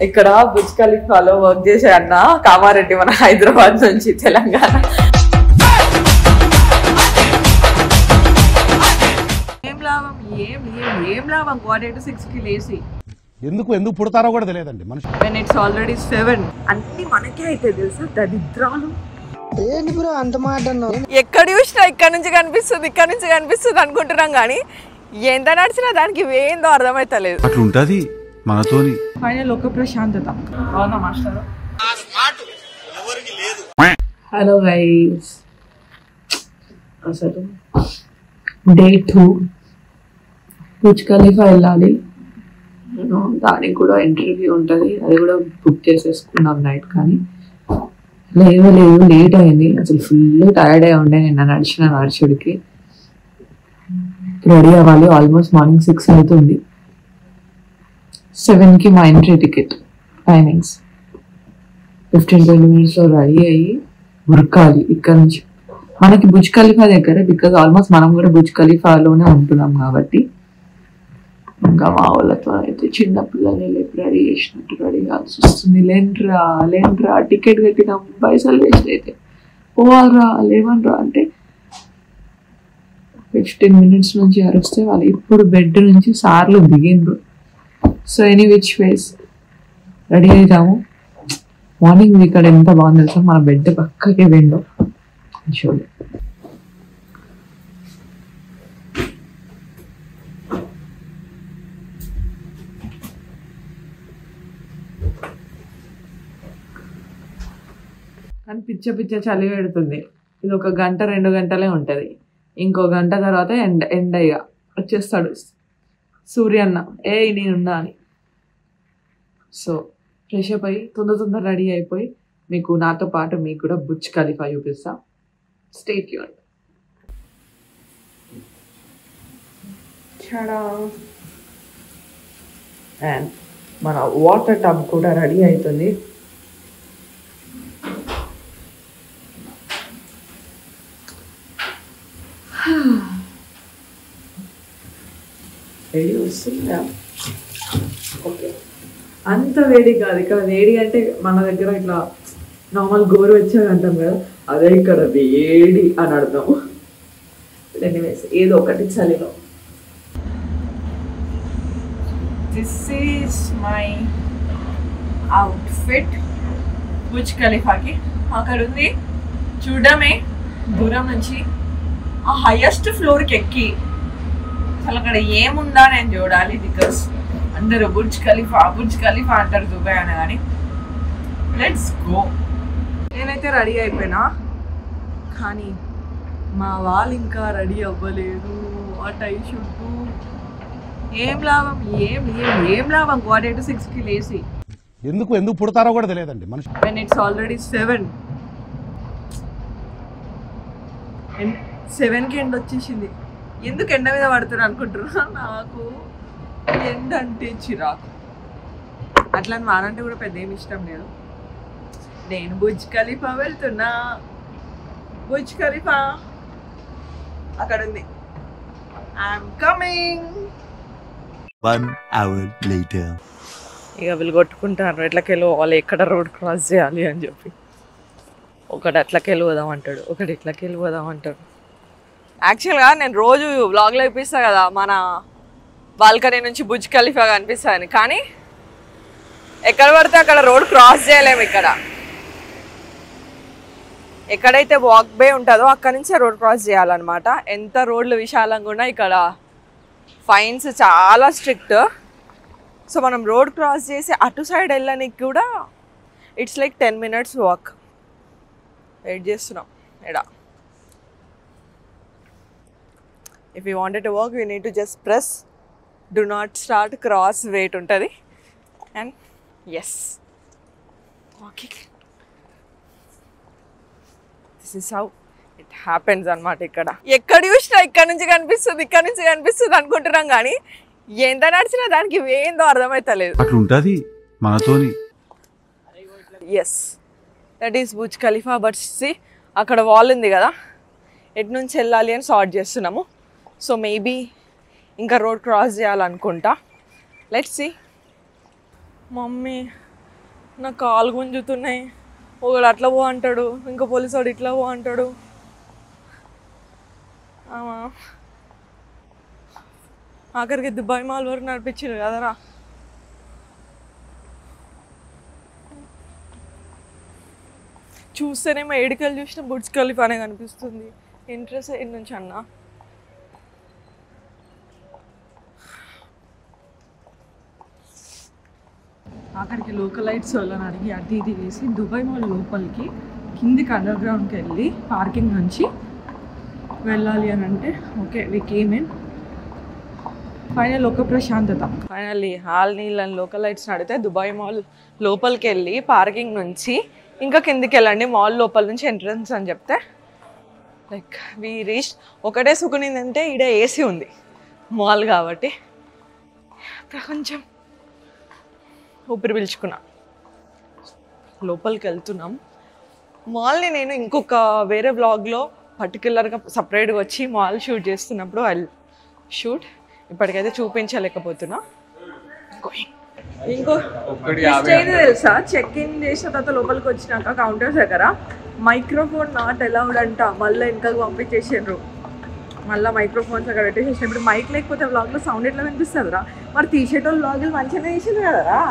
ఇక్కడ Burj ఖలీఫాలో work చేసే అన్న కామారెడ్డి మన హైదరాబాద్ నుంచి తెలంగాణ. ఏం లాభం క్వార్టర్ టు 6కి లేసి ఎందుకు పుడతారో కూడా తెలియదండి మనిషి. when it's already 7 అన్ని మనకే అయితే తెలుసా దరిద్రాలు. ఏంటి బ్రో అంత మాట అన్నావు? ఎక్కడ చూసినా ఇక్కడ నుంచి కనిపిస్తుంది అనుకుంటున్నాం కానీ ఎంత నడిచినా దానికి ఏందో అర్థమైతలేదు. అట్లా ఉంటది మనతోని. ఫైనల్ ఒక ప్రశాంతత. అవునా మాస్టర్? హలో గైస్, అసలు డే 2 బుర్జ్ ఖలీఫా వెళ్ళాలి. దానికి కూడా ఇంటర్వ్యూ ఉంటుంది, అది కూడా బుక్ చేసేసుకున్నాం నైట్. కానీ లేవలేదు, లేట్ అయింది. అసలు ఫుల్ టైర్డ్ అయి ఉండే నిన్న నడిచుడికి. రెడీ అవ్వాలి. ఆల్మోస్ట్ మార్నింగ్ 6 అవుతుంది. 7కి మా ఎంట్రీ టికెట్ టైమింగ్స్. 15-20 minutesలో రెడీ అయ్యి ఉరకాలి ఇక్కడ నుంచి. మనకి బుర్జ్ ఖలీఫా దగ్గర, బికాజ్ ఆల్మోస్ట్ మనం కూడా బుర్జ్ ఖలీఫాలోనే ఉంటున్నాం కాబట్టి. ఇంకా మా వాళ్ళతో అయితే చిన్న పిల్లల్ని లేపి రెడీ చేసినట్టు రెడీ కావాల్సి వస్తుంది. లేండ్రా టికెట్ కట్టినాం, పైసలు వేస్ట్ అయితే పోవాలరా లేవనరా అంటే 15 minutes నుంచి అరిస్తే వాళ్ళు ఇప్పుడు బెడ్ నుంచి సార్లు దిగిండ్రు. So any which ways ready అవుతాము. మార్నింగ్ ఇక్కడ ఎంత బాగుంది తెలుసా, మన బెడ్ పక్కకే విండో చూడు. కానీ పిచ్చ చలి పెడుతుంది. ఇది 1 గంట 2 గంటలే ఉంటుంది. ఇంకో గంట తర్వాత ఎండయ్య వచ్చేస్తాడు సూర్యన్న, నేనున్నా అని. సో ఫ్రెష్ అప్ అయ్యి తొందర రెడీ అయిపోయి మీకు నాతో పాటు మీకు కూడా బుర్జ్ ఖలీఫా చూపిస్తా. Stay tuned. అండ్ మన వాటర్ టబ్ కూడా రెడీ అవుతుంది. వేడి వస్తుందా? ఓకే, అంత వేడి కాదు. ఇక్కడ వేడి అంటే మన దగ్గర ఇట్లా నార్మల్ గోరువెచ్చగా అంటాం కదా, అదే ఇక్కడ వేడి అని అర్థం. ఎనీవేస్ ఏదో ఒకటి చలిలో. This is my outfit Burj ఖలీఫాకి. అక్కడ ఉంది చూడమే దూరం నుంచి ఆ హైయెస్ట్ ఫ్లోర్కి ఎక్కి అసలు అక్కడ ఏముందా నేను చూడాలి. బికాస్ అందరూ బుర్జ్ ఖలీఫా అంటారు దుబాయ్ అని. కానీ లెట్స్ గో. నేనైతే రెడీ అయిపోయినా, కానీ మా వాళ్ళు ఇంకా రెడీ అవ్వలేదు. What I should do? ఏం లాభం క్వార్టర్ టు 6కి లేసి ఎందుకు పుడతారో కూడా తెలియదండి మనిషి. when it's already 7కి ఎండ వచ్చేసింది. ఎందుకు ఎండ మీద పడుతున్నా అనుకుంటున్నా? నాకు ఎండ అంటే చిరాకు. అట్లా వానంటే కూడా పెద్ద ఏమి ఇష్టం లేదు. నేను బుర్జ్ ఖలీఫా వెళ్తున్నా. బుర్జ్ ఖలీఫా అక్కడ ఉంది. I'm coming. 1 hour later. ఇక వీళ్ళు కొట్టుకుంటారు ఎట్లకెళ్ళి వాళ్ళు ఎక్కడ రోడ్ క్రాస్ చేయాలి అని చెప్పి. ఒకటి అట్లకెళ్ళి పోదాం అంటాడు, ఒకటి ఇట్లకెళ్ళి పోదాం అంటాడు. యాక్చువల్గా నేను రోజు వ్లాగ్లో చూపిస్తాను కదా మన బాల్కనీ నుంచి బుర్జ్ ఖలీఫా కనిపిస్తాను, కానీ ఎక్కడ పడితే అక్కడ రోడ్ క్రాస్ చేయలేము. ఇక్కడ ఎక్కడైతే వాక్ వే ఉంటుందో అక్కడి నుంచే రోడ్ క్రాస్ చేయాలన్నమాట. ఎంత రోడ్లు విశాలంగా ఉన్నా ఇక్కడ ఫైన్స్ చాలా స్ట్రిక్ట్. సో మనం రోడ్ క్రాస్ చేసి అటు సైడ్ వెళ్ళడానికి కూడా it's like 10 minutes walk. Wait చేస్తున్నాం ఎడా. If you wanted to walk you need to just press do not start cross wait ఉంటుంది. And as walking, this is how it happens అనమాట. ఇక్కడ ఎక్కడ చూసినా ఇక్కడ నుంచి కనిపిస్తుంది అనుకుంటున్నాం కానీ ఎంత నడిచినా దానికి ఏందో అర్థమైతలేదు. అట్లా ఉంటది మనతోని. Yes, that is Burj Khalifa. But see అక్కడ వాల్ ఉంది కదా, ఎటు నుంచి వెళ్ళాలి అని సార్ట్ చేస్తున్నాము. సో మేబీ ఇంకా రోడ్ క్రాస్ చేయాలనుకుంటా. Let's see. మమ్మీ నా కాలు గుంజుతున్నాయి. ఒకడు అట్లా పో అంటాడు, ఇంకో పోలీసు వాడు ఇట్లా పో అంటాడు. ఆఖరికి దుబాయ్ మాల్ వరకు నడిపించారు కదరా. చూస్తేనేమో ఏడుకలు చూసిన బుర్జ్ ఖలీఫానే కనిపిస్తుంది. ఇంట్రెస్ట్ ఎన్ని నుంచి అన్న. ఆఖరికి లోకలైట్స్ వాళ్ళని అడిగి అటు ఇది వేసి దుబాయ్ మాల్ లోపలికి కిందికి అండర్ గ్రౌండ్కి వెళ్ళి పార్కింగ్ నుంచి వెళ్ళాలి అని అంటే okay we came in. Final ఒక ప్రశాంతత. ఫైనల్లీ హాల్ నీళ్ళని లోకలైట్స్ని అడిగితే దుబాయ్ మాల్ లోపలికి వెళ్ళి పార్కింగ్ నుంచి ఇంకా కిందికి వెళ్ళండి మాల్ లోపల నుంచి ఎంట్రన్స్ అని చెప్తే లైక్ వీ రీచ్. ఒకటే సుఖనిందంటే ఈడ ఏసీ ఉంది మాల్ కాబట్టి కొంచెం ఊపిరి పీల్చుకున్నా. లోపలికి వెళ్తున్నాం. మాల్ని నేను ఇంకొక వేరే వ్లాగ్లో పర్టికులర్గా సపరేట్గా వచ్చి మాల్ షూట్ చేస్తున్నప్పుడు ఐ షూట్. ఇప్పటికైతే చూపించలేకపోతున్నా. ఇంకో తెలుసా, చెక్ ఇన్ చేసిన తర్వాత లోపలికి వచ్చినాక కౌంటర్స్ దగ్గర మైక్రోఫోన్ నాట్ అలౌడ్ అంట. మళ్ళీ వెనకకు పంపించేసారు. మళ్ళీ మైక్రోఫోన్స్ అక్కడ పెట్టేసేసిన. ఇప్పుడు మైక్ లేకపోతే వ్లాగ్లో సౌండ్ ఎట్లా వినిపిస్తుందిరా? మరి తీసేటోళ్ళు వ్లాగులు మంచిగానే చేసారు కదరా.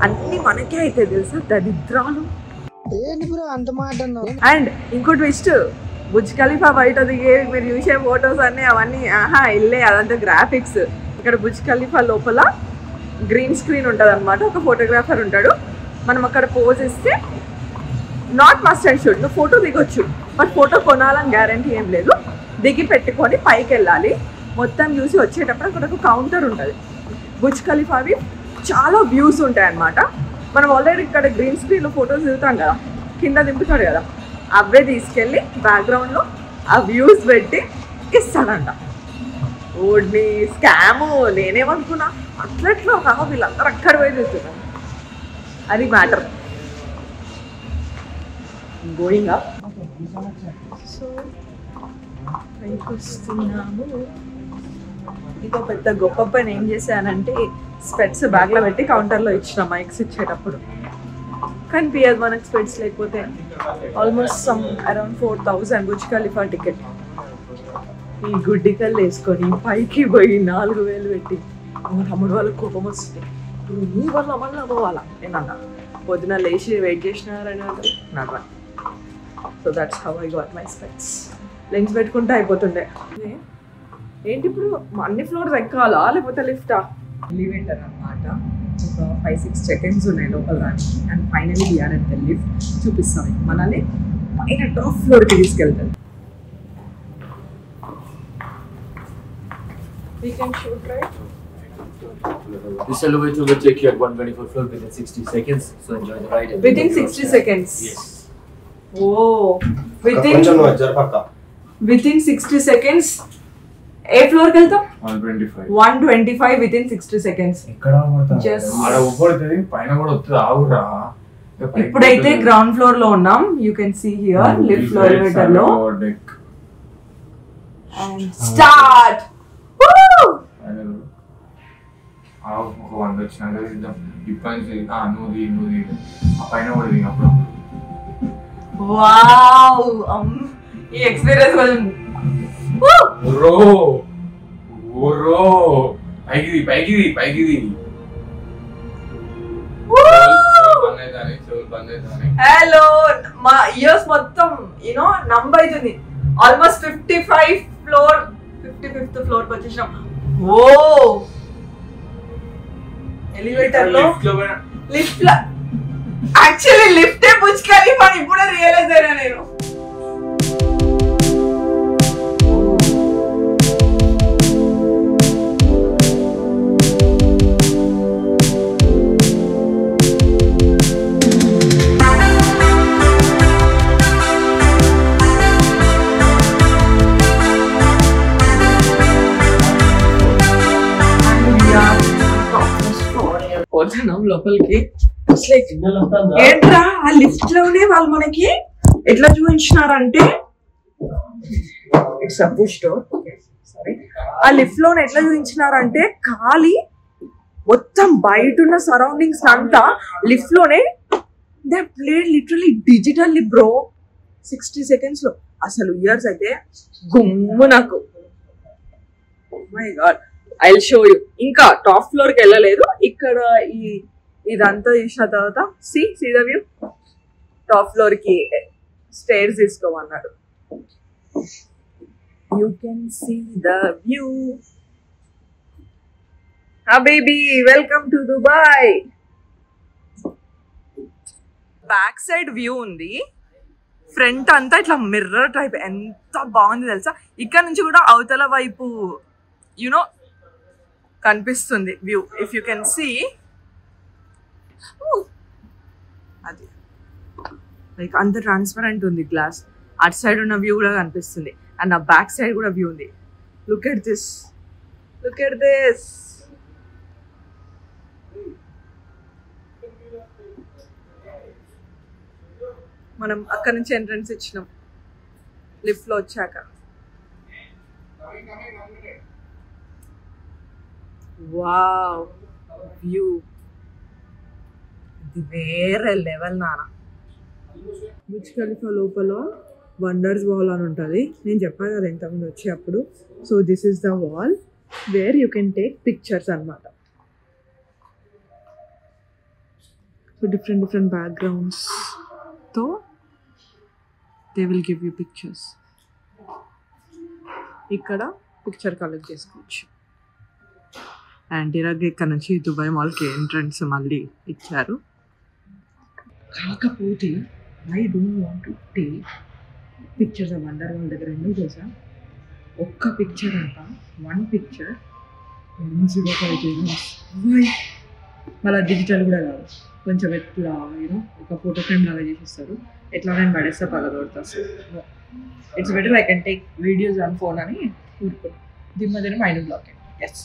అన్నీ మనకే అయితే తెలుసా దరిద్రాలు. అండ్ ఇంకో ట్విస్ట్, బుర్జ్ ఖలీఫా బయట దిగే మీరు చూసే ఫొటోస్ అన్నీ అవన్నీ ఇల్లే, అదంతా గ్రాఫిక్స్. ఇక్కడ బుర్జ్ ఖలీఫా లోపల గ్రీన్ స్క్రీన్ ఉంటుంది అనమాట. ఒక ఫోటోగ్రాఫర్ ఉంటాడు. మనం అక్కడ పోజ్ ఇస్తే నాట్ మస్ట్ అండ్ షుడ్ నువ్వు ఫోటో దిగొచ్చు, బట్ ఫోటో కొనాలని గ్యారంటీ ఏం లేదు. దిగి పెట్టుకొని పైకి వెళ్ళాలి. మొత్తం చూసి వచ్చేటప్పుడు అక్కడ ఒక కౌంటర్ ఉంటుంది. బుర్జ్ ఖలీఫావి చాలా వ్యూస్ ఉంటాయి అన్నమాట. మనం ఆల్రెడీ ఇక్కడ గ్రీన్ స్క్రీన్లో ఫొటోస్ దిగుతాం కదా, కింద దింపుతాడు కదా, అవే తీసుకెళ్ళి బ్యాక్గ్రౌండ్లో ఆ వ్యూస్ పెట్టి ఇస్తాడంట. ఓడ్ని స్కాము నేనేమనుకున్నా అట్లెట్లో కాదు, వీళ్ళందరూ అక్కడ పోయి చూస్తున్నారు. అది మ్యాటర్. Going up. సో పైకి వస్తున్నాము. ఇంకో పెద్ద గొప్ప పని ఏం చేశానంటే స్పెట్స్ బ్యాగ్లో పెట్టి కౌంటర్లో ఇచ్చిన మైక్స్ ఇచ్చేటప్పుడు. కనిపించదు మనకు స్పెట్స్ లేకపోతే. Almost some around 4000 Burj Khalifa ticket. ఈ గుడ్డికల్లు వేసుకొని పైకి పోయి 4000 పెట్టి మా తమ్ముడు వాళ్ళకి కోపం వస్తుంది. నీ వల్ల మళ్ళీ పోవాలా నేనన్నా. పొద్దున లేచి వెయిట్ చేసినారని నాకు. So that's how I got my specs. Lens పెట్టుకుంటే అయిపోతుండే. ఏంటి ఇప్పుడు అన్ని ఫ్లోర్స్ ఎక్కాలా లేకపోతే లిఫ్టా? ఎలివేటర్ అన్నమాట. ఒక 5-6 సెకండ్స్ ఉన్నాయి లోపల రాని. And finally we are at the lift. చూపిస్తాం మనల్ని పైన టాప్ ఫ్లోర్కి తీసుకెళ్తాను. We can shoot, right? This elevator will take you at 124th floor within 60 seconds. So enjoy the ride. Within 60 seconds? Yes. Oh. Within 60 seconds. ఏ ఫ్లోర్కి వెళ్తాం? 125 within 60 seconds. ఇప్పుడైతే ground floor లో ఉన్నాం. You can see here lift flow elevator లో. And start. Wow, ఈ experience కొంచెం hello. మా ears మొత్తం యూనో నంబర్ అవుతుంది. Almost 55th floor 55th floor కి వచ్చేసాం. ఓ ఎలివేటర్ లో లిఫ్ట్ లో యాక్చువల్లీ లిఫ్టే బుర్జ్ ఖలీఫా ఇప్పుడే రియలైజ్ అయినా నేను. పోతున్నాం లోపలికి. ఏంట్రా ఆ లిఫ్ట్ లోనే వాళ్ళు మనకి ఎట్లా చూపించినారంటే ఇట్స్ పుష్ డోర్. సారీ, ఆ లిఫ్ట్ లోనే ఎట్లా చూపించినారంటే ఖాళీ మొత్తం బయట ఉన్న సరౌండింగ్స్ అంతా లిఫ్ట్ లోనే they played literally digitally bro 60 seconds లో. అసలు ఇయర్స్ అయితే గుమ్ము నాకు. My God, I will show you. ఇంకా టాప్ ఫ్లోర్ కి వెళ్ళలేదు. ఇక్కడ ఇదంతా చూసిన తర్వాత see the view. Top floor కి స్టేర్స్ తీసుకోమన్నాడు. You can see the view. Baby, welcome to Dubai. Back side view ఉంది. ఫ్రంట్ అంతా ఇట్లా మిర్రర్ టైప్, ఎంత బాగుంది తెలుసా. ఇక్కడ నుంచి కూడా అవతల వైపు యునో కనిపిస్తుంది view. If you can see, అది లైక్ అంత ట్రాన్స్పరెంట్ ఉంది గ్లాస్. అటు సైడ్ ఉన్న వ్యూ కూడా కనిపిస్తుంది. అండ్ నా బ్యాక్ సైడ్ కూడా వ్యూ ఉంది. Look at this, look at this. మనం అక్కడ నుంచి ఎంట్రన్స్ ఇచ్చినాం లిఫ్ట్ లో వచ్చాక. వావ్, వ్యూ ఇది వేరే లెవెల్ నాన్న. బుర్జ్ ఖలీఫా లోపల వండర్స్ వాల్ అని ఉంటుంది. నేను చెప్పాను కదా ఇంతకుముందు వచ్చేటప్పుడు. So this is the wall where you can take pictures అనమాట. సో డిఫరెంట్ బ్యాక్గ్రౌండ్స్తో they will give you pictures. ఇక్కడ పిక్చర్ కలెక్ట్ చేసుకోవచ్చు. అండ్ ఇలాగే ఇక్కడ నుంచి దుబాయ్ మాల్కి ఎంట్రన్స్ మళ్ళీ ఇచ్చారు. కాకపోతే I don't want to take pictures of wonder wall దగ్గర. ఎందుకు తెలుసా, ఒక్క పిక్చర్ అంట, 1 picture 105 dirhams. మళ్ళీ డిజిటల్ కూడా కాదు, కొంచెం ఎట్లా యూనో ఒక ఫోటో ఫ్రేమ్ లాగా చేసిస్తారు. ఎట్లా నేను పడేస్తా పగలగొడతా. So it's better I can take videos on phone అని ఊరుకున్నాను. దీని మధ్యన మైండ్ బ్లాకింగ్. ఎస్,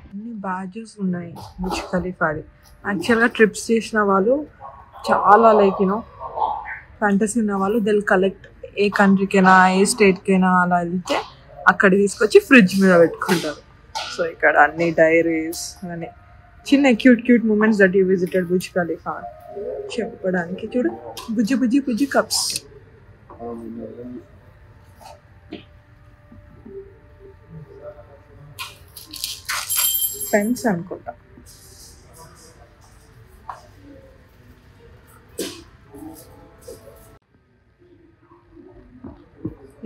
అన్ని బ్యాడ్జెస్ ఉన్నాయి బుర్జ్ ఖలీఫాది. యాక్చువల్గా ట్రిప్స్ చేసిన వాళ్ళు చాలా లైక్ యూనో ఫ్యాంటసీ ఉన్న వాళ్ళు దిల్ కలెక్ట్. ఏ కంట్రీకైనా ఏ స్టేట్కైనా అలా వెళ్తే అక్కడ తీసుకొచ్చి ఫ్రిడ్జ్ మీద పెట్టుకుంటారు. సో ఇక్కడ అన్ని డైరీస్ అని చిన్న cute moments that you visited Burj Khalifa చెప్పడానికి. చూడు, బుజ్జి కప్స్. పెన్స్ అనుకుంటా.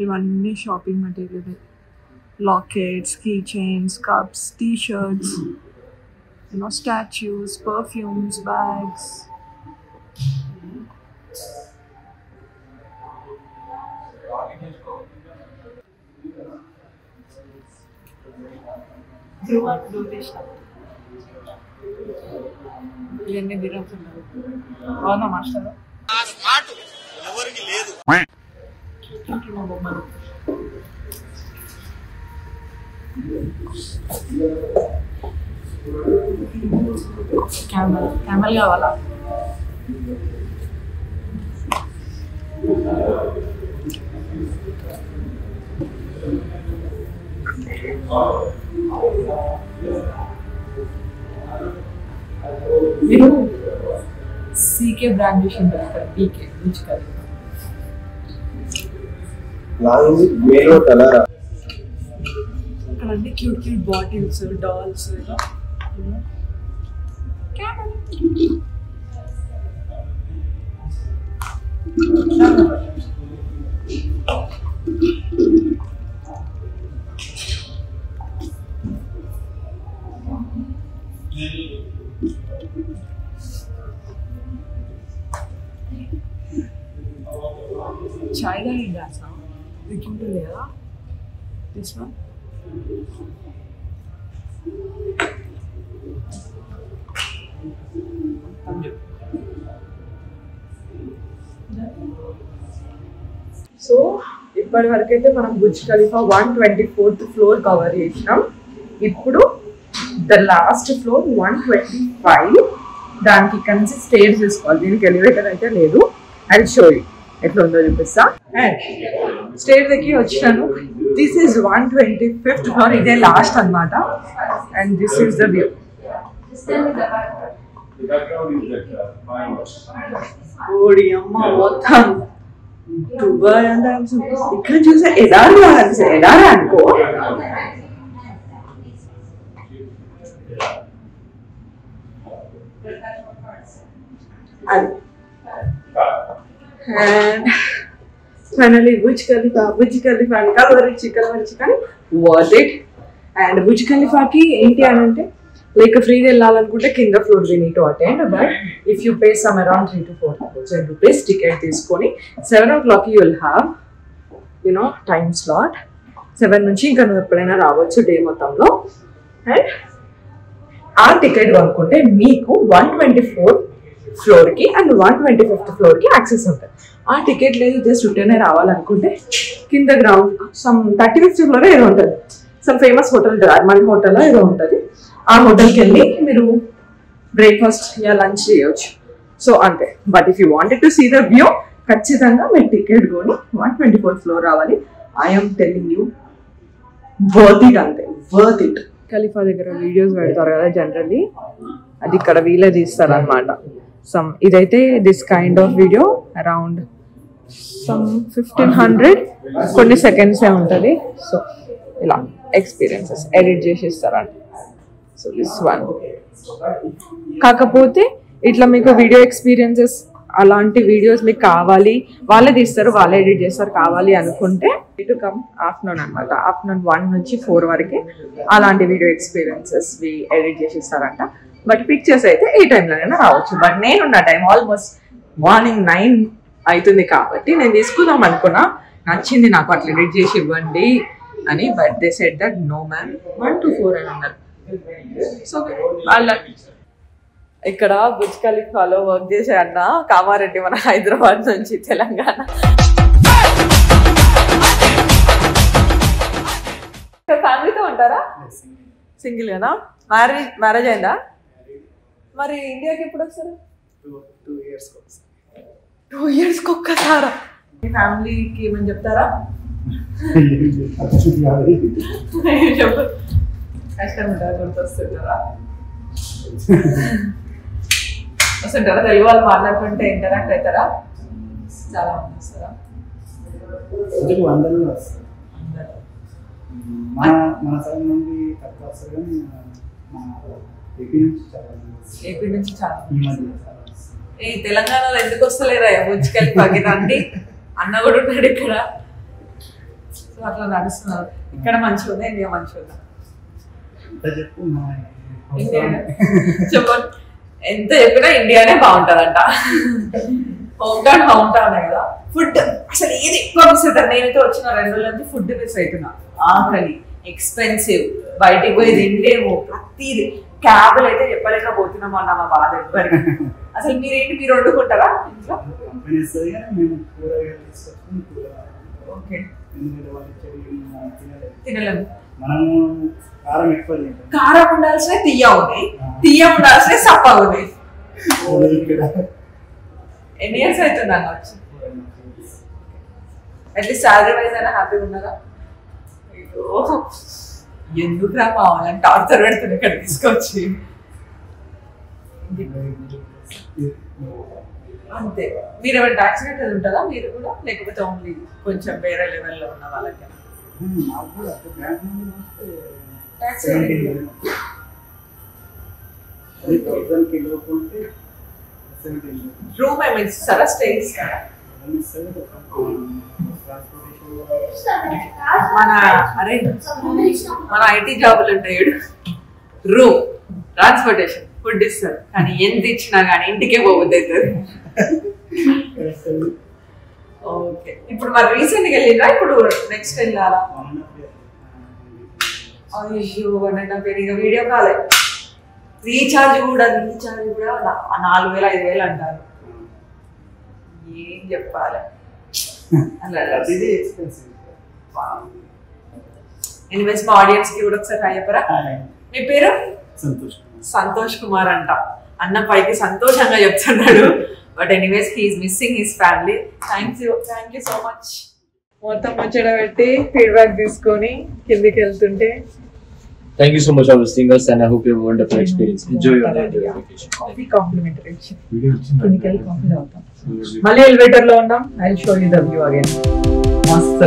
ఇవన్నీ shopping material. Lockets, key chains, cups, t-shirts, statues, perfumes, bags. ఇవన్నీ తిరుగుతున్నారు. అవునా మాస్టర్? ఎవరికి లేదు బొమ్మలు. క్యామెల్ కావాలా? మీరు సీకే బ్రాండ్ చేసి ఉంటారు ఇక్కడ. పీకే బుర్జ్ ఖలీఫా. ఇక్కడ అన్ని క్యూట్ బాటిల్స్, డాల్స్. చాయ్ తాగి గ్లాసా విక్కింటూ లేదా? This one. సో ఇప్పటి వరకు అయితే మనం Burj Khalifa 124th floor cover చేసినాం. ఇప్పుడు ద లాస్ట్ ఫ్లోర్ 125. దానికి ఇక్కడ నుంచి స్టేర్ చేసుకోవాలి. దీనికి ఎలివేటర్ అయితే లేదు. అది షో ఎట్లా ఉందో చూపిస్తా. స్టేర్ దగ్గర వచ్చినాను. This is 125th floor. ఇదే లాస్ట్ అనమాట. And this is the view. ఓడి అమ్మ మొత్తం దుబాయ్ అంటే ఇక్కడ చూసా ఎడారి ఎడారి అనుకో. అది అండ్ ఫైనలీ బుర్జ్ ఖలీఫా కలవరిచి కానీ వర్త్ ఇట్. అండ్ బుర్జ్ ఖలీఫాకి ఏంటి అని అంటే లైక్ ఫ్రీగా వెళ్ళాలనుకుంటే కింద floor we need to attend, but if you pay some around 3 to 4,000 rupees ticket తీసుకొని 7 o'clock you will have you know time slot. 7 నుంచి ఇంకా నువ్వు ఎప్పుడైనా రావచ్చు డే మొత్తంలో. అండ్ ఆ టికెట్ కొనుక్కుంటే మీకు 124th ఫ్లోర్కి అండ్ 125th ఫ్లోర్కి యాక్సెస్ ఉంటుంది. ఆ టికెట్ లేదు జస్ట్ ఉట్టనే రావాలనుకుంటే కింద గ్రౌండ్ సమ్ 35th ఫ్లోర్ ఏదో ఉంటుంది, సమ్ ఫేమస్ హోటల్ మన హోటల్లో ఏదో ఉంటుంది. ఆ హోటల్కి వెళ్ళి మీరు బ్రేక్ఫాస్ట్ యా లంచ్ చేయవచ్చు. సో అంతే. But if you wanted to see the view ఖచ్చితంగా మీరు టికెట్ కొని 124th ఫ్లోర్ రావాలి. I'm telling you worth it, అంతే వర్త్ ఇట్. ఖలీఫా దగ్గర వీడియోస్ పెడతారు కదా జనరల్లీ, అది ఇక్కడ వీలే తీస్తారు అనమాట. సమ్ ఇదైతే this kind of video around some 1500 కొన్ని సెకండ్సే ఉంటుంది. సో ఇలా ఎక్స్పీరియన్సెస్ ఎడిట్ చేసి ఇస్తారంట. So this one. కాకపోతే ఇట్లా మీకు వీడియో ఎక్స్పీరియన్సెస్ అలాంటి వీడియోస్ మీకు కావాలి, వాళ్ళే తీస్తారు వాళ్ళే ఎడిట్ చేస్తారు కావాలి అనుకుంటే ఇటు కమ్ ఆఫ్టర్నూన్ అనమాట. ఆఫ్టర్నూన్ 1 నుంచి 4 వరకు అలాంటి వీడియో ఎక్స్పీరియన్సెస్ ఎడిట్ చేసి ఇస్తారంట. బట్ పిక్చర్స్ అయితే ఏ టైంలోనైనా రావచ్చు. బట్ నేనున్న టైం ఆల్మోస్ట్ మార్నింగ్ 9 అవుతుంది కాబట్టి నేను తీసుకుందాం అనుకున్నా, నచ్చింది నాకు అట్లా ఎడిట్ చేసి ఇవ్వండి అని. But they said that no ma'am 1 to 4 అని అన్నారు. సో వాళ్ళ ఇక్కడ బుర్జ్ ఖలీఫాలో వర్క్ చేసే అన్న కామారెడ్డి, మన హైదరాబాద్ నుంచి తెలంగాణ. ఫ్యామిలీతో ఉంటారా? సింగిల్ కదా? మ్యారేజ్ అయిందా? మరి ఇండియాకి ఎప్పుడు వస్తారు? 2 years ఒక్కసారా? మీ ఫ్యామిలీకి ఏమని చెప్తారా? చెప్పు. కష్టం ఉంటారా? గుర్తొస్తుంటారా? వస్తుంటారా? తెలుగు వాళ్ళు మాట్లాడుతుంటే ఇంటరాక్ట్ అవుతారా? చాలా మంది వస్తారా? ఏపీ నుంచి చాలా. ఈ తెలంగాణలో ఎందుకు వస్తలేరా బుర్జ్ ఖలీఫాకి? రండి, అన్న కూడా ఉన్నాడు ఇక్కడ. సో అట్లా నడుస్తున్నారు. ఇక్కడ మంచిగా ఉంది, ఇండియా మంచిగా ఉందా? చెప్పండి. ఎంత చెప్పినా ఇండియానే బాగుంటుందంట. హోమ్ టౌన్ కదా. ఫుడ్ అసలు ఏది ఎక్కువ మిస్ అవుతారు? నేనైతే వచ్చిన 2 రోజుల నుంచి ఫుడ్ మిస్ అవుతున్నా. ఆకలి, ఎక్స్పెన్సివ్, బయటికి పోయి తినలేము, ప్రతిది. క్యాబ్లు అయితే చెప్పలేకపోతున్నాం అన్న మా బాధ ఎవ్వరికి. అసలు మీరేంటి, మీరు వండుకుంటారా ఇంట్లో? ఓకే, తినలేము. కారం ఉండాల్సిన తీయ ఉన్నాయి, తీయ ఉండాల్సిన సప్ప ఉన్నాయి. ఎన్ని ఇయర్స్ అవుతుంది అన్న వచ్చి? అట్లీస్ట్ శాలరీ వైజ్ అయినా హ్యాపీగా ఉన్నారా? ఎందుకు రా కావాలని టార్చర్ పెడుతుంది ఇక్కడ తీసుకొచ్చి. అంతే. మీరు ఏమైనా ట్యాక్స్ కట్టేది ఉంటుందా మీరు కూడా, లేకపోతే ఓన్లీ కొంచెం వేరే లెవెల్లో ఉన్న వాళ్ళకి? రూమ్ ఏమి ఇస్తారా? స్టే ఇస్తారా? మన ఐటీ జాబులు ఉంటాయి, రూమ్, ట్రాన్స్పోర్టేషన్, ఫుడ్ ఇస్తారు. కానీ ఎంత ఇచ్చినా కానీ ఇంటికే పోవద్దు అవుతుంది. ఓకే. ఇప్పుడు మరి రీసెంట్గా వెళ్ళిందా? ఇప్పుడు నెక్స్ట్ వెళ్ళాలా? అయ్యో నా పేరు ఇక వీడియో కాలే. రీఛార్జ్ కూడా 4,000 5,000 అంటారు. ఏం చెప్పాలి? ఎనీవేస్ మా ఆడియన్స్ కి కూడా ఒకసారి హాయ్ చెప్పరా? మీ పేరు? సంతోష్ కుమార్ అంట. అన్న పైకి సంతోషంగా చెప్తున్నాడు. But anyways he is missing his family. Thank you so much. మొత్తం ముచ్చట పెట్టి ఫీడ్బ్యాక్ తీసుకొని కిందికి వెళ్తుంటే Thank you so much for visiting us, and I hope you have a wonderful experience. Enjoy your vacation. Coffee complimentary chemical coffee తాగుతాం. మళ్ళీ elevator లో ఉన్నాం. I will show you the view again. మస్త్.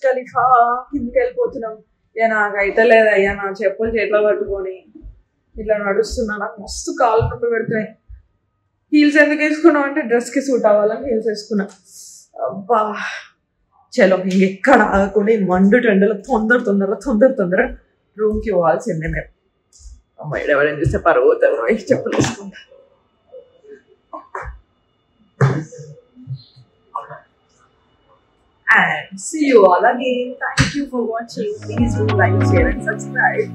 Khalifa కిందికి వెళ్ళిపోతున్నాం. ఇక నాకు అయితే లేదయ్యా, నా చెప్పులు చేతిలో పట్టుకొని ఇట్లా నడుస్తున్నా. నాకు మస్తు కాళ్ళు నొప్పి పెడుతున్నాయి. హీల్స్ ఎందుకు వేసుకున్నావు అంటే డ్రెస్కి సూట్ అవ్వాలని హీల్స్ వేసుకున్నా. అబ్బా చలో ఇంకెక్కడ ఆగకుండా మండు టెండలో తొందర రూమ్కి పోవాల్సిందే మేము. అమ్మాయి ఎవరైనా చూస్తే పర్వతారు చెప్పులు వేసుకుంటా. And see you all again. Thank you for watching. Please do like, share and subscribe.